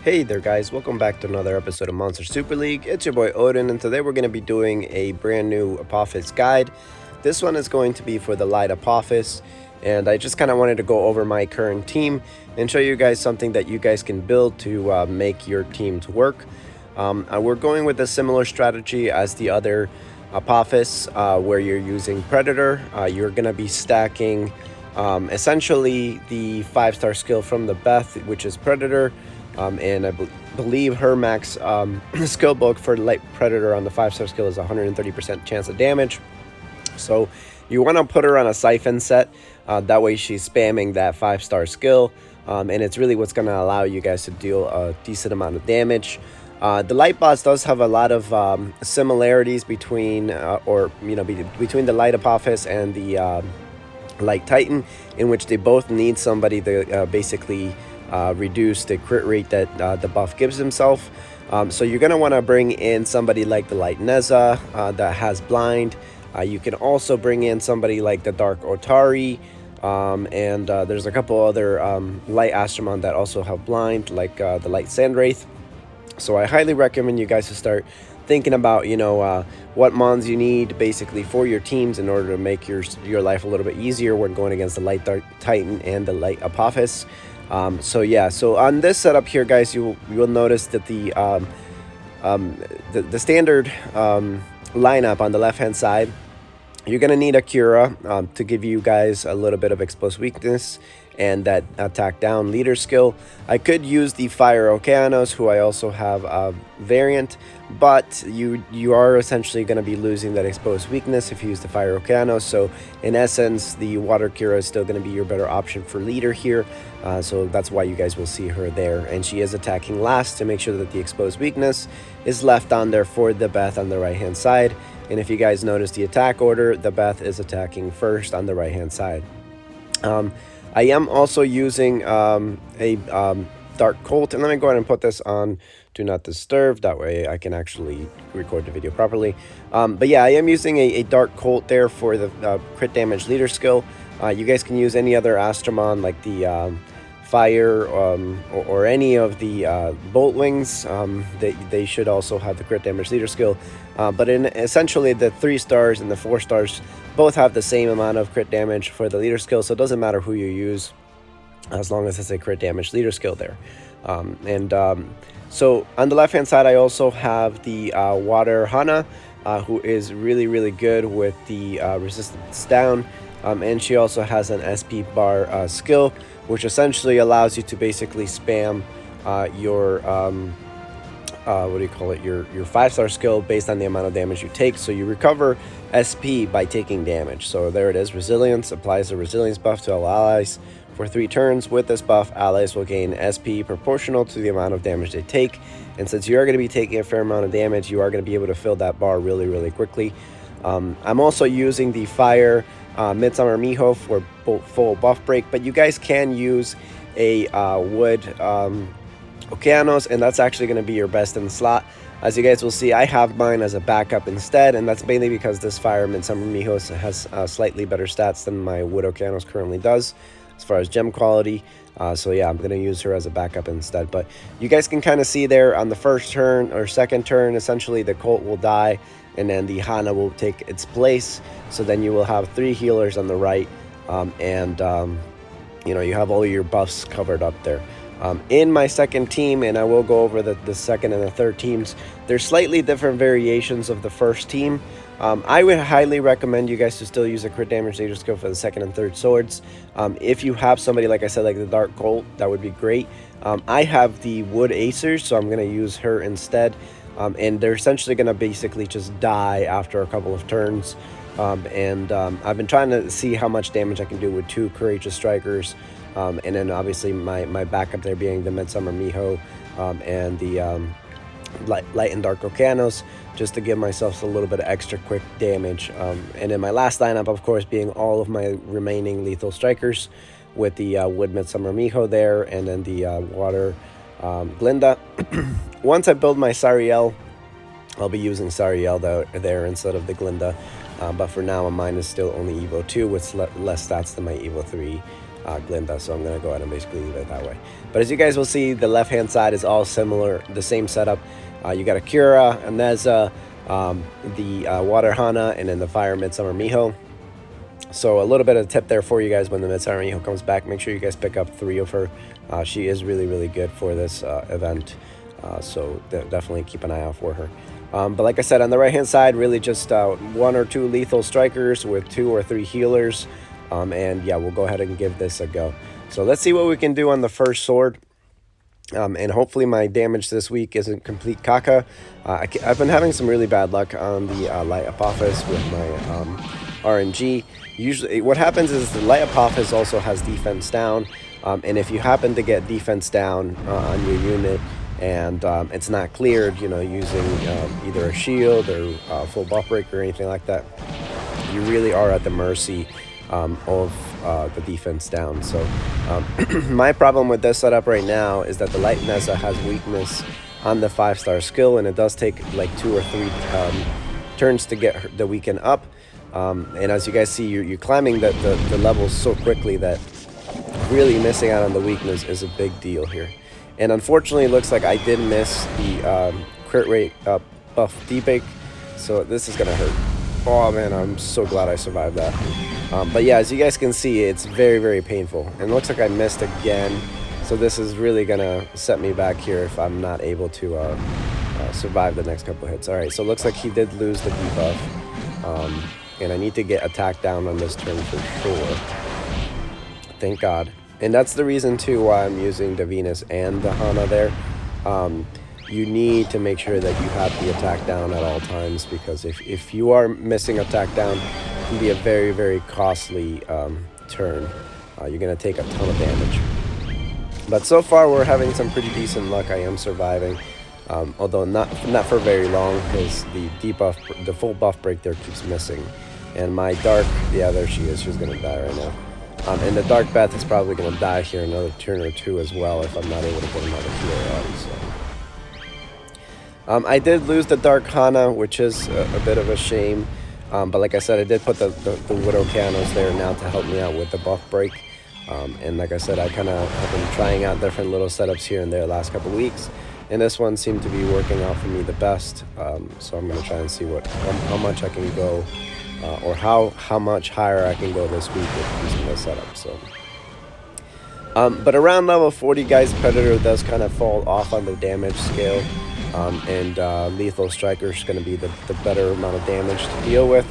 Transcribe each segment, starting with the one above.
Hey there guys, welcome back to another episode of Monster Super League. It's your boy Odin, and today we're going to be doing a brand new Apophis guide. This one is going to be for the light Apophis, and I just kind of wanted to go over my current team and show you guys something that you guys can build to make your teams work. We're going with a similar strategy as the other Apophis, where you're using Predator. You're going to be stacking essentially the 5-star skill from the Beth, which is Predator. And I believe her max skill book for Light Predator on the 5-star skill is 130% chance of damage. So you want to put her on a siphon set. That way she's spamming that 5-star skill. And it's really what's going to allow you guys to deal a decent amount of damage. The Light boss does have a lot of similarities between, between the Light Apophis and the Light Titan, in which they both need somebody to basically reduce the crit rate that the buff gives himself. So you're going to want to bring in somebody like the Light Neza that has blind. You can also bring in somebody like the Dark Otari, and there's a couple other Light Astromon that also have blind, like the Light Sandwraith. So I highly recommend you guys to start thinking about, what mons you need basically for your teams in order to make your life a little bit easier when going against the Light Titan and the Light Apophis. So on this setup here, guys, you will notice that the standard lineup on the left hand side, you're gonna need a Cura to give you guys a little bit of exposed weakness and that attack down leader skill. I could use the Fire Okeanos, who I also have a variant, but you are essentially going to be losing that exposed weakness if you use the Fire Okeanos. So in essence, the Water Cura is still going to be your better option for leader here. So that's why you guys will see her there. And she is attacking last to make sure that the exposed weakness is left on there for the Beth on the right hand side. And if you guys notice the attack order, the Beth is attacking first on the right hand side. I am also using a Dark Colt, and let me go ahead and put this on Do Not Disturb, that way I can actually record the video properly. But yeah, I am using a Dark Colt there for the crit damage leader skill. You guys can use any other Astromon like the Fire or any of the Bolt Wings. They should also have the crit damage leader skill. But essentially the 3 stars and the 4 stars both have the same amount of crit damage for the leader skill, so it doesn't matter who you use as long as it's a crit damage leader skill there. So on the left hand side, I also have the Water Hana, who is really good with the resistance down, and she also has an SP bar skill, which essentially allows you to basically spam your your 5-star skill based on the amount of damage you take. So you recover SP by taking damage. So there it is. Resilience applies a resilience buff to all allies for 3 turns. With this buff, allies will gain SP proportional to the amount of damage they take. And since you are going to be taking a fair amount of damage, you are going to be able to fill that bar really quickly. I'm also using the Fire Midsummer Miho for full buff break, but you guys can use a Wood Okeanos, and that's actually going to be your best in the slot. As you guys will see, I have mine as a backup instead, and that's mainly because this Fire Midsummer Miho has slightly better stats than my Wood Okeanos currently does as far as gem quality. So yeah, I'm going to use her as a backup instead. But you guys can kind of see there on the first turn or second turn, essentially the Colt will die, and then the Hana will take its place. So then you will have 3 healers on the right, you have all your buffs covered up there. In my second team, and I will go over the second and the third teams, there's slightly different variations of the first team. I would highly recommend you guys to still use a crit damage leader skill for the second and third swords. If you have somebody, like I said, like the Dark Colt, that would be great. I have the Wood Acers, so I'm going to use her instead. And they're essentially going to basically just die after a couple of turns. I've been trying to see how much damage I can do with 2 Courageous Strikers. And then obviously my backup there being the Midsummer Miho and the Light and Dark Okeanos, just to give myself a little bit of extra quick damage. And then my last lineup, of course, being all of my remaining lethal strikers with the Wood Midsummer Miho there, and then the Water Glinda. Once I build my Sariel, I'll be using Sariel there instead of the Glinda. But for now, mine is still only Evo 2 with less stats than my Evo 3 Glinda, so I'm going to go ahead and basically leave it that way. But as you guys will see, the left-hand side is all similar, the same setup. You got Akira, Aneza, the Water Hana, and then the Fire Midsummer Miho. So a little bit of a tip there for you guys when the Midsummer Miho comes back. Make sure you guys pick up 3 of her. She is really, really good for this event. So definitely keep an eye out for her. But like I said, on the right-hand side, really just 1 or 2 lethal strikers with 2 or 3 healers. And yeah, we'll go ahead and give this a go. So let's see what we can do on the first sword. And hopefully my damage this week isn't complete caca. I've been having some really bad luck on the light Apophis with my RNG. Usually what happens is the light Apophis also has defense down. And if you happen to get defense down on your unit and it's not cleared, you know, using either a shield or full buff break or anything like that, you really are at the mercy of the defense down. So my problem with this setup right now is that the light Neza has weakness on the 5-star skill, and it does take like 2 or 3 turns to get the weaken up. And as you guys see, you're climbing the levels so quickly that really missing out on the weakness is a big deal here. And unfortunately, it looks like I did miss the crit rate buff debake, so this is gonna hurt. Oh man, I'm so glad I survived that. But yeah, as you guys can see, it's very, very painful. And it looks like I missed again. So this is really gonna set me back here if I'm not able to survive the next couple hits. All right, so it looks like he did lose the debuff. And I need to get attack down on this turn for sure. Thank God. And that's the reason too why I'm using the Venus and the Hana there. You need to make sure that you have the attack down at all times, because if you are missing attack down, it can be a very, very costly turn. You're going to take a ton of damage. But so far, we're having some pretty decent luck. I am surviving, although not for very long, because the debuff, the full buff break there keeps missing. And my Dark, yeah, there she is. She's going to die right now. And the Dark Beth is probably going to die here another turn or 2 as well if I'm not able to get another healer out. So. I did lose the Dark Hana, which is a bit of a shame. But like I said, I did put the Widow Canos there now to help me out with the buff break. And like I said, I kind of have been trying out different little setups here and there the last couple weeks. And this one seemed to be working out for me the best. So I'm going to try and see how much I can go, or how much higher I can go this week with using this setup. So. But around level 40, guys, Predator does kind of fall off on the damage scale. And Lethal Striker is going to be the better amount of damage to deal with.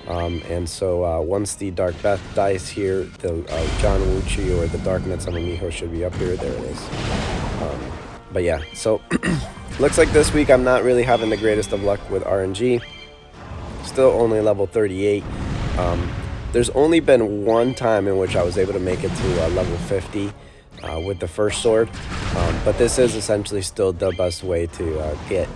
And so once the Dark Beth dies here, the John Wuchi or the Dark Midsummer Miho should be up here. There it is. But yeah, so looks like this week I'm not really having the greatest of luck with RNG. Still only level 38. There's only been one time in which I was able to make it to level 50 with the first sword. But this is essentially still the best way to get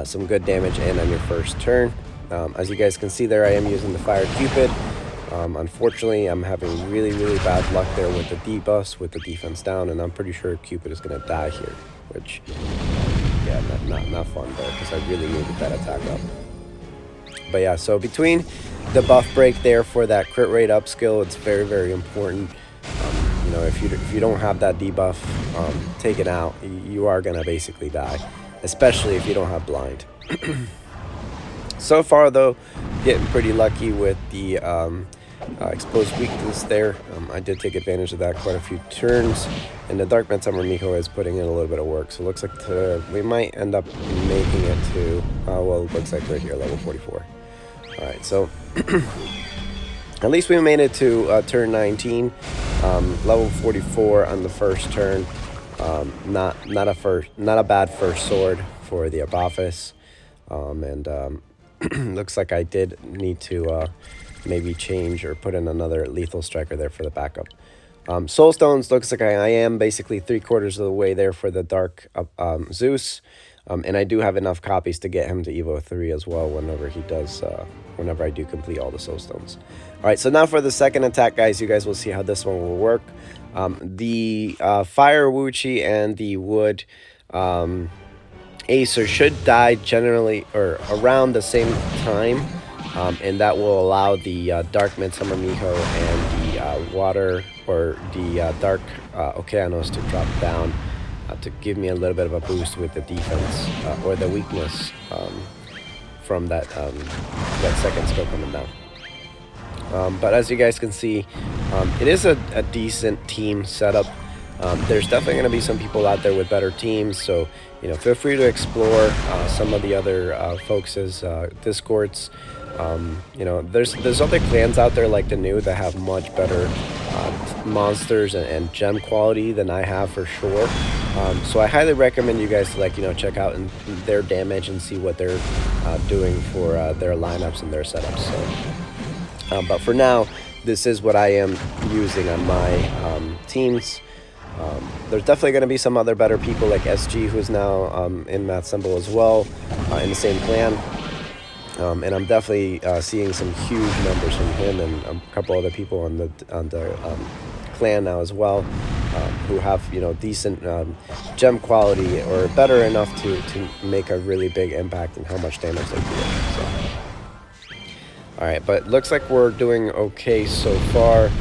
some good damage in on your first turn. As you guys can see there, I am using the Fire Cupid. Unfortunately, I'm having really, really bad luck there with the debuffs, with the defense down, and I'm pretty sure Cupid is going to die here, which, yeah, not fun there, because I really needed that attack up. But yeah, so between the buff break there for that crit rate up skill, it's very, very important. You know, if you don't have that debuff taken out, you are going to basically die, especially if you don't have blind. So far, though, getting pretty lucky with the exposed weakness there. I did take advantage of that quite a few turns, and the Dark Midsummer Miho is putting in a little bit of work. So it looks like we might end up making it to, well, it looks like right here, level 44. All right, so at least we made it to turn 19, level 44 on the first turn. Not a bad first sword for the Apophis, and looks like I did need to maybe change or put in another lethal striker there for the backup. Soul Stones looks like I am basically 3/4 of the way there for the Dark Zeus. And I do have enough copies to get him to Evo 3 as well whenever he does, whenever I do complete all the Soul Stones. All right, so now for the second attack, guys, you guys will see how this one will work. The Fire Wuchi and the Wood Acer should die generally or around the same time, and that will allow the Dark Midsummer Miho and the water or the dark okeanos to drop down to give me a little bit of a boost with the defense or the weakness from that second skill coming down. But as you guys can see, it is a decent team setup. There's definitely going to be some people out there with better teams, so feel free to explore some of the other folks' discords. There's other clans out there like the new that have much better monsters and gem quality than I have for sure. So I highly recommend you guys to check out their damage and see what they're doing for their lineups and their setups. So, but for now, this is what I am using on my teams. There's definitely going to be some other better people like SG, who's now in Math Symbol as well, in the same clan. And I'm definitely seeing some huge numbers from him and a couple other people on the clan now as well, who have decent gem quality or better enough to make a really big impact in how much damage they do. So. All right, but looks like we're doing okay so far.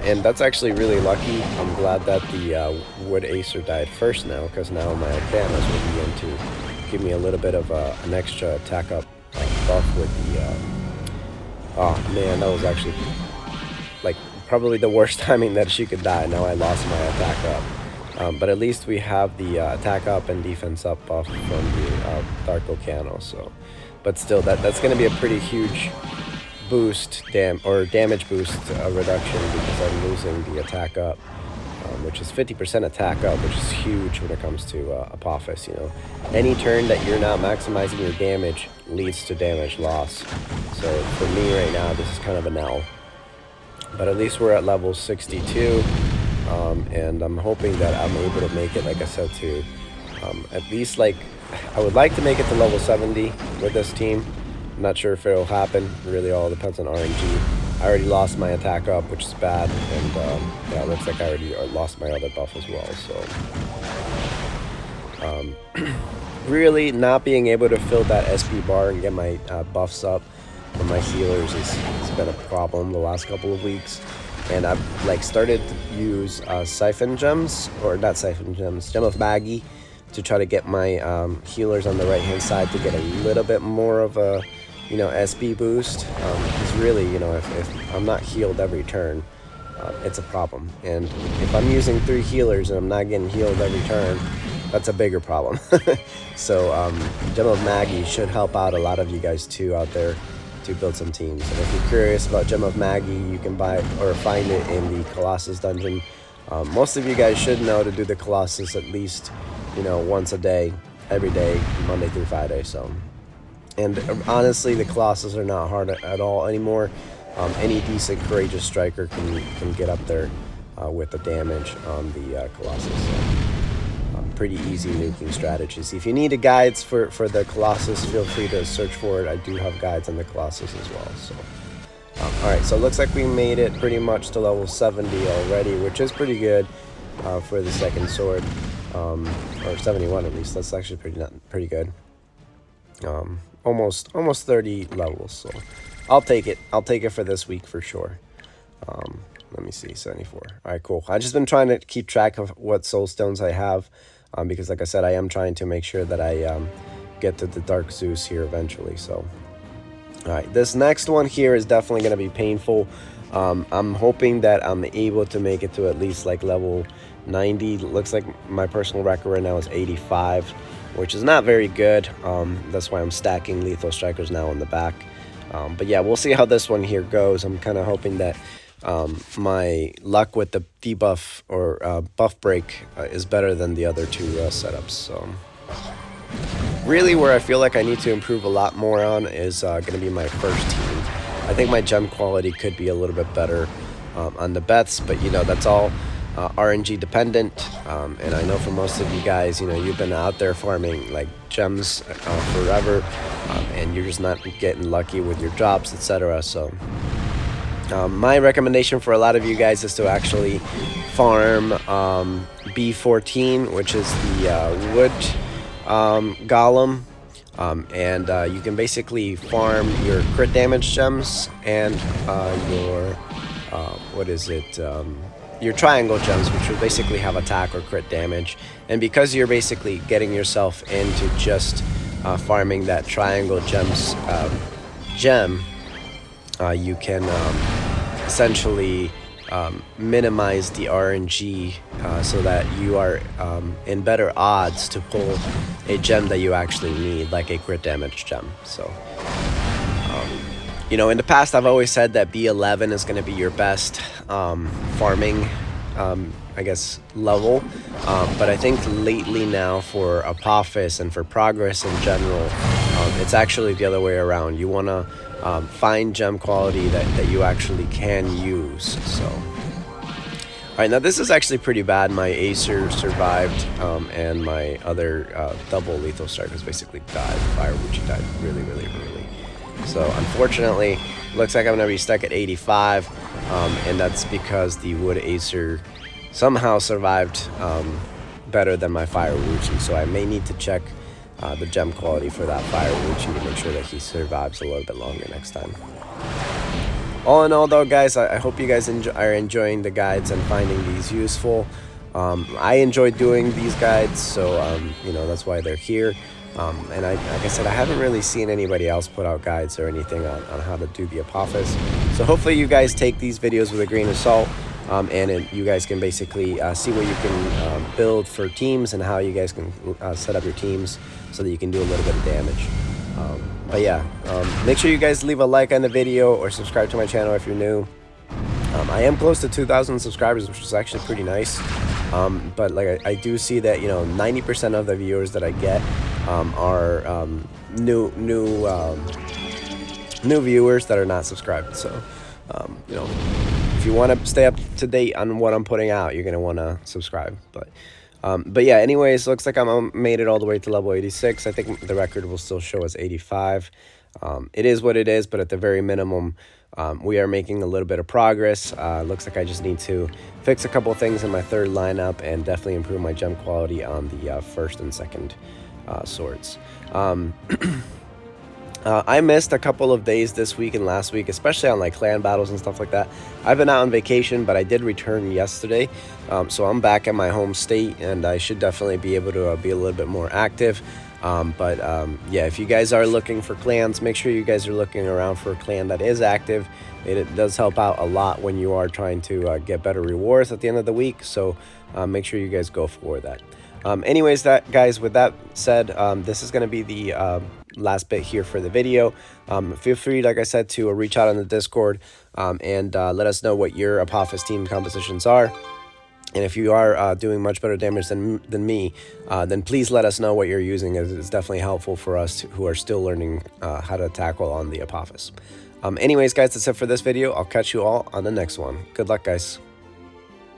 And that's actually really lucky. I'm glad that the Wood Acer died first now, because now my Okeanos will begin to give me a little bit of an extra attack up buff with the... oh man, that was actually probably the worst timing that she could die. Now I lost my attack up. But at least we have the attack up and defense up buff from the Dark Okeanos. So, but still, that's going to be a pretty huge boost damage boost reduction, because I'm losing the attack up, which is 50% attack up, which is huge when it comes to Apophis. Any turn that you're not maximizing your damage leads to damage loss. So for me right now, this is kind of an L. But at least we're at level 62, and I'm hoping that I'm able to make it, like I said, to at least I would like to make it to level 70 with this team. I'm not sure if it'll happen. It really all depends on RNG. I already lost my attack up, which is bad, and yeah, it looks like I already lost my other buff as well. So really not being able to fill that SP bar and get my buffs up for my healers has been a problem the last couple of weeks. And I've started to use siphon gems, or not siphon gems, Gem of Maggie, to try to get my healers on the right hand side to get a little bit more of a SP boost. Because really, if I'm not healed every turn, it's a problem. And if I'm using 3 healers and I'm not getting healed every turn, that's a bigger problem. So Gem of Maggie should help out a lot of you guys too out there to build some teams. And if you're curious about Gem of Maggie, you can buy or find it in the Colossus dungeon. Most of you guys should know to do the Colossus at least once a day, every day, Monday through Friday. So, and honestly, the Colossus are not hard at all anymore. Any decent courageous striker can get up there with the damage on the Colossus. So, pretty easy nuking strategies. If you need a guides for the Colossus, feel free to search for it. I do have guides on the Colossus as well. So, all right, so it looks like we made it pretty much to level 70 already, which is pretty good for the second sword. Or 71 at least. That's actually pretty good. Almost 30 levels. So I'll take it. I'll take it for this week for sure. Let me see, 74. All right, cool. I've just been trying to keep track of what soul stones I have, because like I said, I am trying to make sure that I get to the Dark Zeus here eventually. So, all right, this next one here is definitely going to be painful. I'm hoping that I'm able to make it to at least level 90. Looks like my personal record right now is 85, which is not very good. That's why I'm stacking lethal strikers now on the back. But yeah, we'll see how this one here goes. I'm kind of hoping that my luck with the debuff or buff break is better than the other two setups. So really where I feel like I need to improve a lot more on is going to be my first team. I think my gem quality could be a little bit better on the bets, but that's all RNG dependent, and I know for most of you guys, you've been out there farming gems forever, and you're just not getting lucky with your drops, etc. So my recommendation for a lot of you guys is to actually farm B14, which is the wood golem, and you can basically farm your crit damage gems and your what is it? Your triangle gems, which will basically have attack or crit damage. And because you're basically getting yourself into just farming that triangle gem, you can essentially minimize the RNG so that you are in better odds to pull a gem that you actually need, like a crit damage gem. So you know, in the past I've always said that B11 is going to be your best farming I guess level, but I think lately now for Apophis and for progress in general, it's actually the other way around. You want to find gem quality that you actually can use. So alright, now this is actually pretty bad. My Acer survived, and my other double lethal strikers basically died. Fire Wuchi died really early. So unfortunately, looks like I'm going to be stuck at 85, and that's because the Wood Acer somehow survived better than my Fire Wuchi. So I may need to check the gem quality for that Fire Wuchi to make sure that he survives a little bit longer next time. All in all though, guys, I hope you guys are enjoying the guides and finding these useful. I enjoy doing these guides, so you know, that's why they're here. And like I said, I haven't really seen anybody else put out guides or anything on how to do the Apophis. So hopefully you guys take these videos with a grain of salt, and you guys can basically see what you can build for teams and how you guys can set up your teams so that you can do a little bit of damage. But yeah, make sure you guys leave a like on the video or subscribe to my channel if you're new. I am close to 2,000 subscribers, which is actually pretty nice. But like I do see that, you know, 90% of the viewers that I get are new viewers that are not subscribed. So you know, if you want to stay up to date on what I'm putting out, you're gonna want to subscribe. But yeah, anyways, looks like I made it all the way to level 86. I think the record will still show as 85. It is what it is, but at the very minimum, we are making a little bit of progress. Looks like I just need to fix a couple things in my third lineup and definitely improve my gem quality on the first and second swords. I missed a couple of days this week and last week, especially on like clan battles and stuff like that. I've been out on vacation, but I did return yesterday, so I'm back at my home state, and I should definitely be able to be a little bit more active. Yeah, if you guys are looking for clans, make sure you guys are looking around for a clan that is active. It does help out a lot when you are trying to get better rewards at the end of the week, so make sure you guys go for that. Anyways, guys, with that said, this is going to be the last bit here for the video. Feel free, like I said, to reach out on the Discord and let us know what your Apophis team compositions are. And if you are doing much better damage than me, then please let us know what you're using, as it's definitely helpful for us who are still learning how to tackle on the Apophis. Anyways, guys, that's it for this video. I'll catch you all on the next one. Good luck, guys.